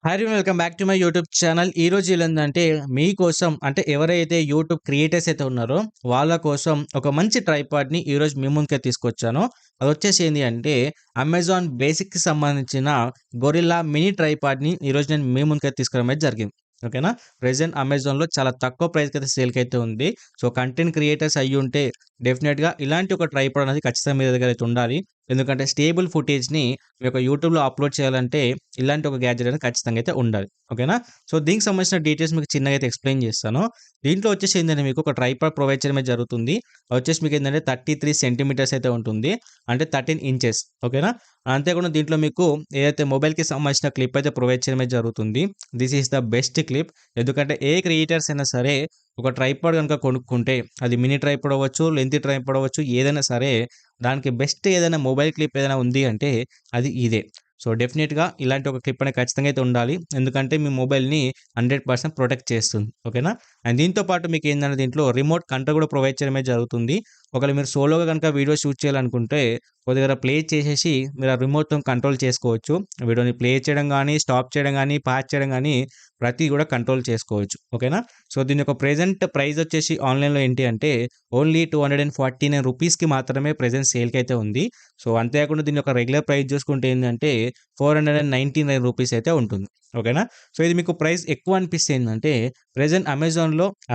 Hi everyone, welcome back to my YouTube channel. ఈ రోజు ఏంటంటే మీకోసం అంటే ఎవరైతే యూట్యూబ్ క్రియేటర్స్ అయితే ఉన్నారో వాళ్ళ కోసం ఒక మంచి ట్రైపాడ్ని ఈరోజు మీ ముందుకే తీసుకొచ్చాను. అది వచ్చేసి ఏంటి అంటే అమెజాన్ బేసిక్కి సంబంధించిన గొరిల్లా మినీ ట్రైపాడ్ని ఈరోజు నేను మీ ముందుకైతే తీసుకురావడం అయితే జరిగింది. ఓకేనా. ప్రెజెంట్ అమెజాన్లో చాలా తక్కువ ప్రైస్కి అయితే సేల్కి అయితే ఉంది. సో కంటెంట్ క్రియేటర్స్ అయ్యి ఉంటే డెఫినెట్గా ఇలాంటి ఒక ట్రైపాడ్ అనేది ఖచ్చితంగా మీ దగ్గర అయితే ఉండాలి. ఎందుకంటే స్టేబుల్ ఫుటేజ్ని మీ యొక్క యూట్యూబ్లో అప్లోడ్ చేయాలంటే ఇలాంటి ఒక గ్యాడ్జెట్ అనేది ఖచ్చితంగా అయితే ఉండాలి. ఓకేనా. సో దీనికి సంబంధించిన డీటెయిల్స్ మీకు చిన్నగా అయితే ఎక్స్ప్లెయిన్ చేస్తాను. దీంట్లో వచ్చేసి ఏంటంటే మీకు ఒక ట్రైపాడ్ ప్రొవైడ్ చేయడమే జరుగుతుంది. అది వచ్చేసి మీకు ఏంటంటే 33 సెంటీమీటర్స్ అయితే ఉంటుంది. అంటే 13 ఇంచెస్. ఓకేనా. అంతేకాకుండా దీంట్లో మీకు ఏదైతే మొబైల్‌కి సంబంధించిన క్లిప్ అయితే ప్రొవైడ్ చేయడమే జరుగుతుంది. This is the best clip. ఎందుకంటే ఏ క్రియేటర్స్ అయినా సరే ఒక ట్రైపాడ్ గనుక కొనుక్కుంటే అది మినీ ట్రైపాడ్ అవ్వచ్చు, లెంతీ ట్రైపాడ్ అవ్వచ్చు, ఏదైనా సరే దానికి బెస్ట్ ఏదైనా మొబైల్ క్లిప్ ఏదైనా ఉంది అంటే అది ఇదే. సో డెఫినిట్‌గా ఇలాంటి ఒక క్లిప్ అనేది ఖచ్చితంగా అయితే ఉండాలి. ఎందుకంటే మీ మొబైల్‌ని 100% ప్రొటెక్ట్ చేస్తుంది. ఓకేనా. అండ్ దీంతో పాటు మీకు ఏందంటే దీంట్లో రిమోట్ కంట్రోల్ కూడా ప్రొవైడ్ చేయడమే జరుగుతుంది. ఒకవేళ మీరు సోలోగా గనుక వీడియో షూట్ చేయాలనుకుంటే ఒక దగ్గర ప్లే చేసేసి మీరు ఆ రిమోట్‌తోని కంట్రోల్ చేసుకోవచ్చు. వీడియోని ప్లే చేయడం గానీ, స్టాప్ చేయడం గానీ, పాజ్ చేయడం గానీ ప్రతీది కూడా కంట్రోల్ చేసుకోవచ్చు. ఓకేనా. సో దీని యొక్క ప్రెజెంట్ ప్రైస్ వచ్చేసి ఆన్‌లైన్‌లో ఏంటి అంటే ఓన్లీ ₹249కి మాత్రమే ప్రెజెంట్ సేల్‌కి అయితే ఉంది. సో అంతేకాకుండా దీని యొక్క రెగ్యులర్ ప్రైస్ చూసుకుంటే ఏందంటే ₹499 అయితే ఉంటుంది. ఓకేనా. సో ఇది మీకు ప్రైస్ ఎక్కువ అనిపిస్తే ఏందంటే ప్రెజెంట్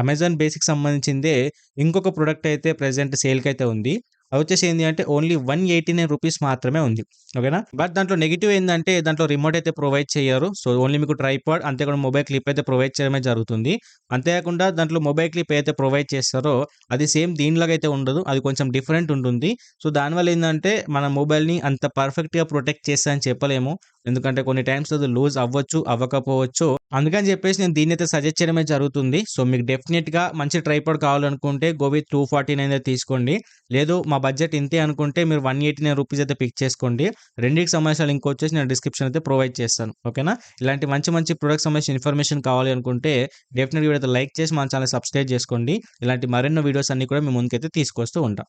అమెజాన్ బేసిక్‌కి సంబంధించిందే ఇంకొక ప్రొడక్ట్ అయితే ప్రెజెంట్ సేల్‌కి అయితే ఉంది. అదొచ్చేసి ఏంది అంటే ఓన్లీ ₹189 మాత్రమే ఉంది. ఓకేనా. బట్ దాంట్లో నెగెటివ్ ఏందంటే దాంట్లో రిమోట్ అయితే ప్రొవైడ్ చెయ్యరు. సో ఓన్లీ మీకు ట్రైపాడ్ అంతేకాకుండా మొబైల్ క్లిప్ అయితే ప్రొవైడ్ చేయడమే జరుగుతుంది. అంతేకాకుండా దాంట్లో మొబైల్ క్లిప్ ఏదైతే ప్రొవైడ్ చేస్తారో అది సేమ్ దీనిలాగా అయితే ఉండదు. అది కొంచెం డిఫరెంట్ ఉంటుంది. సో దానివల్ల ఏందంటే మన మొబైల్‌ని అంత పర్ఫెక్ట్‌గా ప్రొటెక్ట్ చేస్తదని చెప్పలేము. ఎందుకంటే కొన్ని టైమ్స్ అది లూజ్ అవ్వచ్చు, అవ్వకపోవచ్చు. అందుకని చెప్పేసి నేను దీన్నైతే సజెస్ట్ చేయడమే జరుగుతుంది. సో మీకు డెఫినిట్‌గా మంచి ట్రైపాడ్ కావాలనుకుంటే గో విత్ 249 తీసుకోండి. లేదు మా బడ్జెట్ ఇంతే అనుకుంటే మీరు ₹189 అయితే పిక్ చేసుకోండి. రెండిటికి సంబంధించిన లింక్ వచ్చేసి నేను డిస్క్రిప్షన్ అయితే ప్రొవైడ్ చేస్తాను. ఓకేనా. ఇలాంటి మంచి మంచి ప్రొడక్ట్స్ సంబంధించిన ఇన్ఫర్మేషన్ కావాలి అనుకుంటే డెఫినిట్‌గా వీడియోతో లైక్ చేసి మన ఛానెల్ సబ్స్క్రైబ్ చేసుకోండి. ఇలాంటి మరెన్నో వీడియోస్ అన్నీ కూడా మీ ముందుకైతే తీసుకొస్తూ ఉంటా.